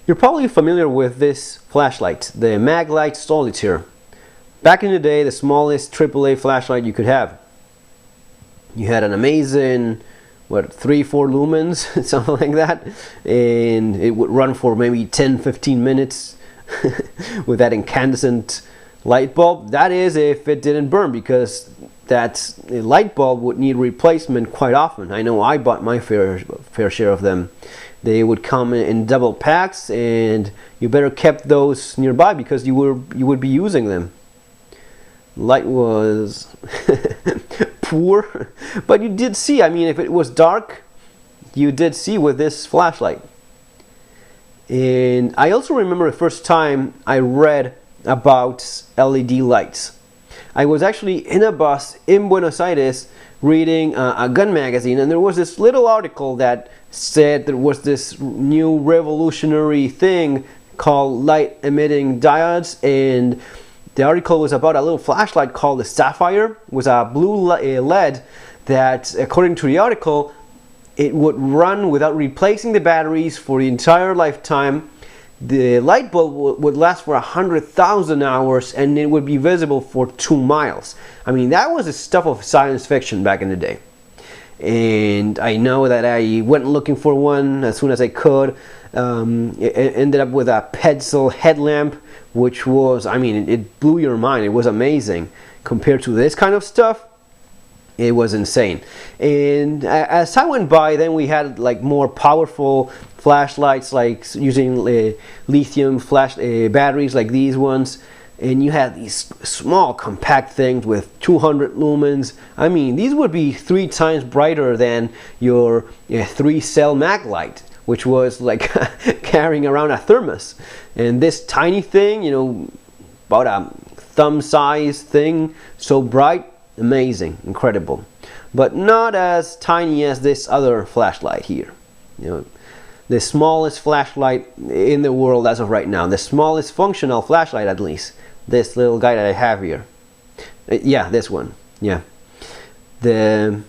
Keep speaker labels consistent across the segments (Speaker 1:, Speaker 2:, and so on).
Speaker 1: You're probably familiar with this flashlight, the Maglite Solitaire. Back in the day, the smallest AAA flashlight you could have. You had an amazing, what, 3-4 lumens, something like that, and it would run for maybe 10-15 minutes with that incandescent light bulb. That is if it didn't burn, because that light bulb would need replacement quite often. I know I bought my fair share of them. They would come in double packs, and you better keep those nearby because you would be using them. Light was poor, but you did see. I mean, if it was dark, you did see with this flashlight. And I also remember the first time I read about LED lights. I was actually in a bus in Buenos Aires reading a gun magazine, and there was this little article that said there was this new revolutionary thing called light emitting diodes, and the article was about a little flashlight called the Sapphire. It was a blue LED that, according to the article, it would run without replacing the batteries for the entire lifetime. The light bulb would last for 100,000 hours, and it would be visible for 2 miles. I mean, that was the stuff of science fiction back in the day. And I know that I went looking for one as soon as I could. It ended up with a pencil headlamp, which was, I mean, it blew your mind. It was amazing. Compared to this kind of stuff, it was insane. And as time went by, then we had like more powerful flashlights, like using lithium flash batteries like these ones. And you had these small compact things with 200 lumens. I mean, these would be 3 times brighter than your 3-cell Maglite, which was like carrying around a thermos. And this tiny thing, you know, about a thumb-sized thing, so bright, amazing, incredible. But not as tiny as this other flashlight here. You know, the smallest flashlight in the world as of right now. The smallest functional flashlight, at least. This little guy that I have here. Yeah, this one. Yeah. The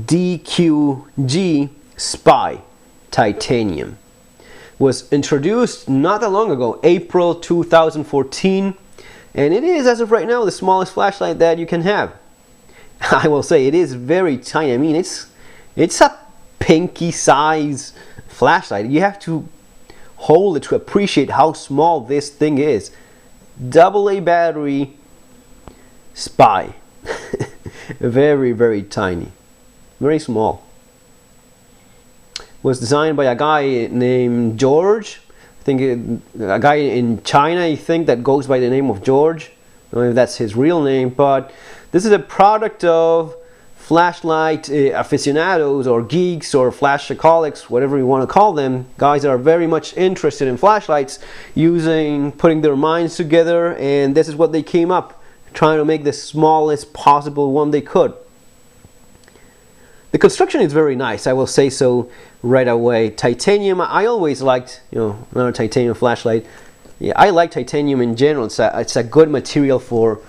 Speaker 1: D.Q.G Spy Titanium was introduced not that long ago, April 2014, and it is, as of right now, the smallest flashlight that you can have. I will say it is very tiny. I mean, it's a pinky size flashlight. You have to hold it to appreciate how small this thing is. AA battery Spy. Very, very tiny. Very small. Was designed by a guy named George. I think a guy in China, I think, that goes by the name of George. I don't know if that's his real name, but this is a product of flashlight aficionados or geeks or flashaholics, whatever you want to call them. Guys that are very much interested in flashlights, putting their minds together, and this is what they came up, trying to make the smallest possible one they could. The construction is very nice, I will say so right away. Titanium, I always liked, you know, another titanium flashlight. Yeah, I like titanium in general. It's a good material for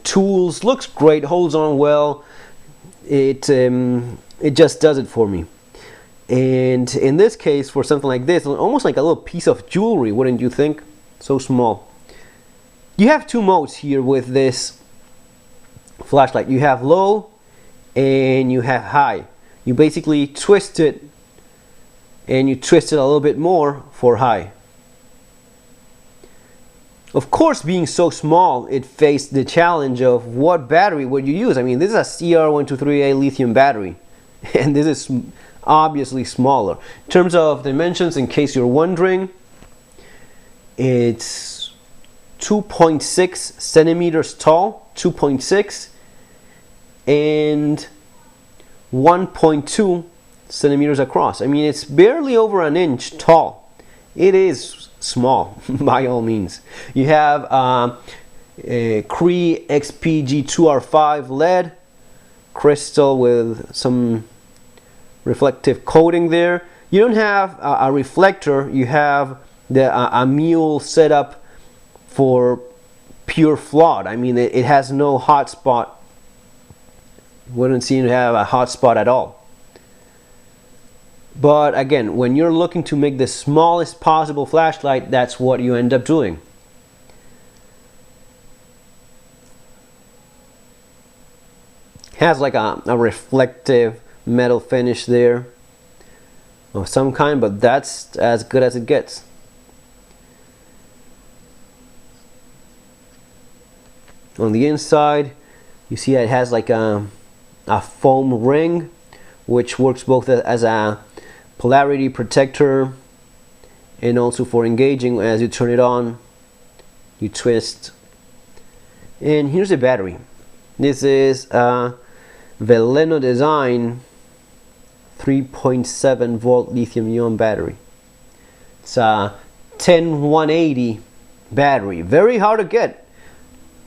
Speaker 1: tools. Looks great, holds on well. It just does it for me. And in this case, for something like this, almost like a little piece of jewelry, wouldn't you think? So small. You have 2 modes here with this flashlight. You have low and you have high. You basically twist it, and you twist it a little bit more for high. Of course, being so small, it faced the challenge of what battery would you use. I mean, this is a CR123A lithium battery, and this is obviously smaller. In terms of dimensions, in case you're wondering, it's 2.6 centimeters tall, 2.6, and 1.2 centimeters across. I mean, it's barely over an inch tall. It is small by all means. You have a CREE XPG2R5 LED crystal with some reflective coating there. You don't have a reflector. You have a mule setup for pure flood. I mean, it has no hotspot. Wouldn't seem to have a hotspot at all. But again, when you're looking to make the smallest possible flashlight, that's what you end up doing. Has like a reflective metal finish there of some kind, but that's as good as it gets. On the inside, you see it has like a foam ring, which works both as a polarity protector and also for engaging. As you turn it on, you twist. And here's the battery. This is a Veleno design 3.7 volt lithium ion battery. It's a 10180 battery, very hard to get.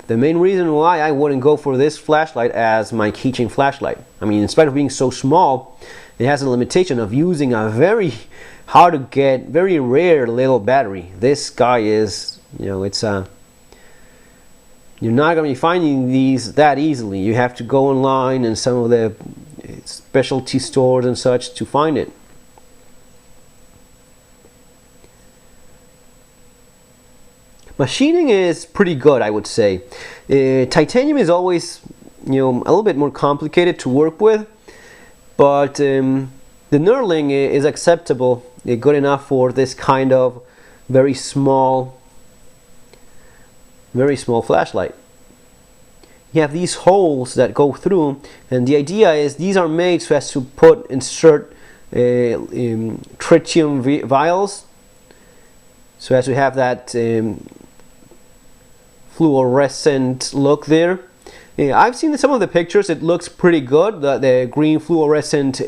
Speaker 1: The main reason why I wouldn't go for this flashlight as my keychain flashlight, I mean, in spite of being so small, it has a limitation of using a very hard to get, very rare little battery. This guy is, you know, it's a, you're not going to be finding these that easily. You have to go online and some of the specialty stores and such to find it. Machining is pretty good, I would say. Titanium is always, you know, a little bit more complicated to work with, but the knurling is acceptable, good enough for this kind of very small flashlight. You have these holes that go through, and the idea is these are made so as to insert tritium vials, so as to have that fluorescent look there. I've seen some of the pictures, it looks pretty good. The green fluorescent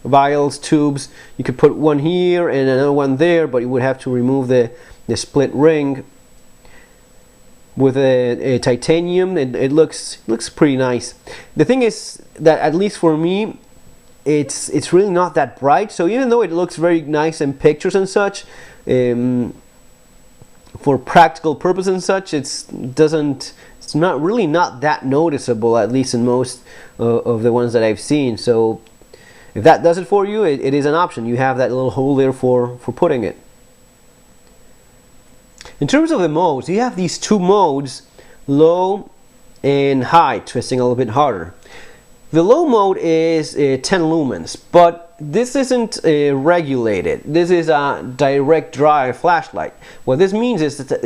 Speaker 1: vials, tubes, you could put one here and another one there, but you would have to remove the split ring. With a titanium, it looks pretty nice. The thing is that, at least for me, it's really not that bright. So even though it looks very nice in pictures and such, for practical purpose and such, it's not really that noticeable, at least in most of the ones that I've seen. So if that does it for you, it is an option. You have that little hole there for putting it. In terms of the modes, you have these two modes, low and high, twisting a little bit harder. The low mode is 10 lumens, but this isn't regulated. This is a direct drive flashlight. What this means is that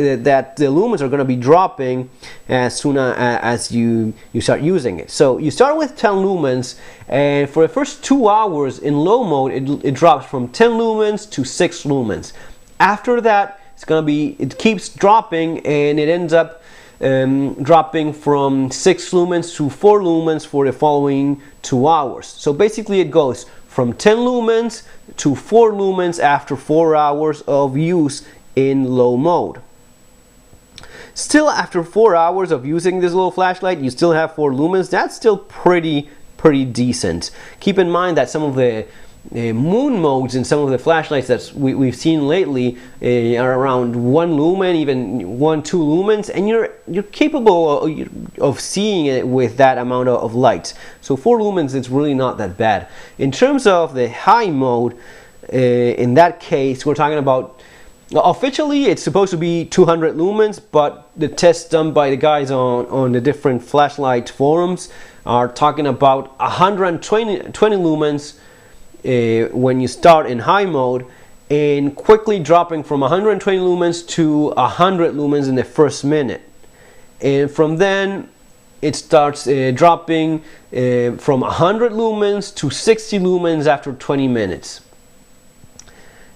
Speaker 1: the lumens are going to be dropping as soon as you start using it. So you start with 10 lumens, and for the first 2 hours in low mode, it drops from 10 lumens to 6 lumens. After that, it keeps dropping, and it ends up dropping from 6 lumens to 4 lumens for the following 2 hours. So basically it goes from 10 lumens to 4 lumens after 4 hours of use in low mode. Still, after 4 hours of using this little flashlight, you still have 4 lumens. That's still pretty decent. Keep in mind that some of the moon modes in some of the flashlights that we've seen lately are around 1 lumen, even 1-2 lumens, and you're capable of seeing it with that amount of light. So 4 lumens is really not that bad. In terms of the high mode, in that case, we're talking about, officially it's supposed to be 200 lumens, but the tests done by the guys on the different flashlight forums are talking about 120 lumens when you start in high mode, and quickly dropping from 120 lumens to 100 lumens in the first minute. And from then it starts dropping from 100 lumens to 60 lumens after 20 minutes.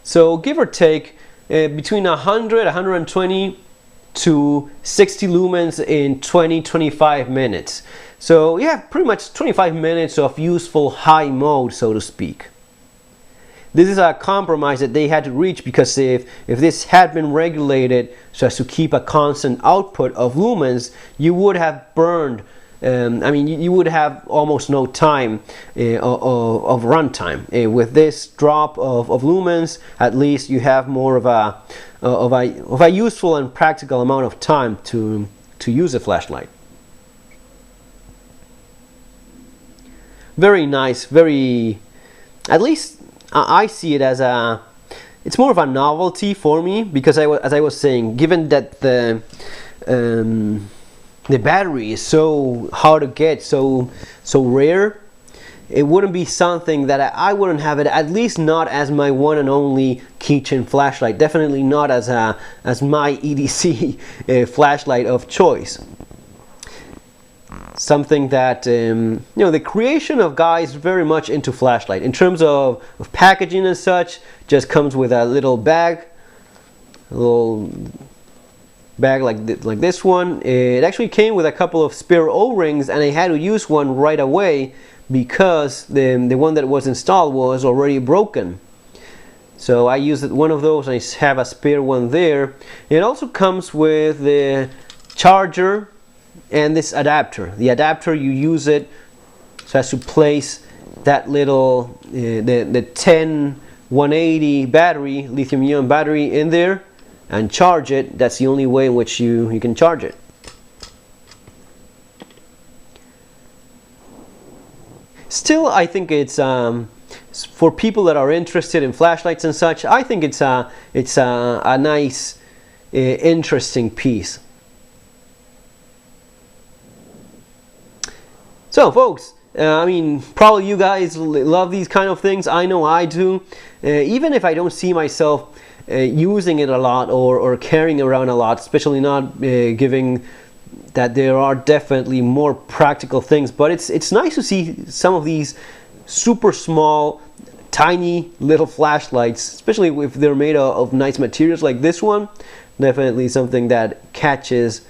Speaker 1: So give or take between 100, 120 to 60 lumens in 20-25 minutes. So you have pretty much 25 minutes of useful high mode, so to speak. This is a compromise that they had to reach, because if this had been regulated so as to keep a constant output of lumens, you would have burned, I mean, you would have almost no time of runtime. With this drop of lumens, at least you have more of a useful and practical amount of time to use a flashlight. Very nice, very, at least I see it as it's more of a novelty for me, because as I was saying, given that the battery is so hard to get, so rare, it wouldn't be something that I wouldn't have it, at least not as my one and only keychain flashlight. Definitely not as my EDC flashlight of choice. Something that you know, the creation of guys very much into flashlight. In terms of packaging and such, just comes with a little bag, like this one. It actually came with a couple of spare O-rings, and I had to use one right away because the one that was installed was already broken. So I used one of those, and I have a spare one there. It also comes with the charger and this adapter. The adapter, you use it so as to place that little the 10180 battery, lithium-ion battery, in there and charge it. That's the only way in which you can charge it. Still, I think it's for people that are interested in flashlights and such, I think it's a nice, interesting piece. So, folks, I mean, probably you guys love these kind of things. I know I do. Even if I don't see myself using it a lot or carrying around a lot, especially not giving that there are definitely more practical things, but it's nice to see some of these super small, tiny little flashlights, especially if they're made of nice materials like this one. Definitely something that catches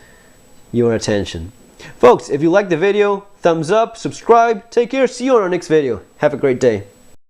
Speaker 1: your attention. Folks, if you liked the video, thumbs up, subscribe, take care, see you on our next video. Have a great day.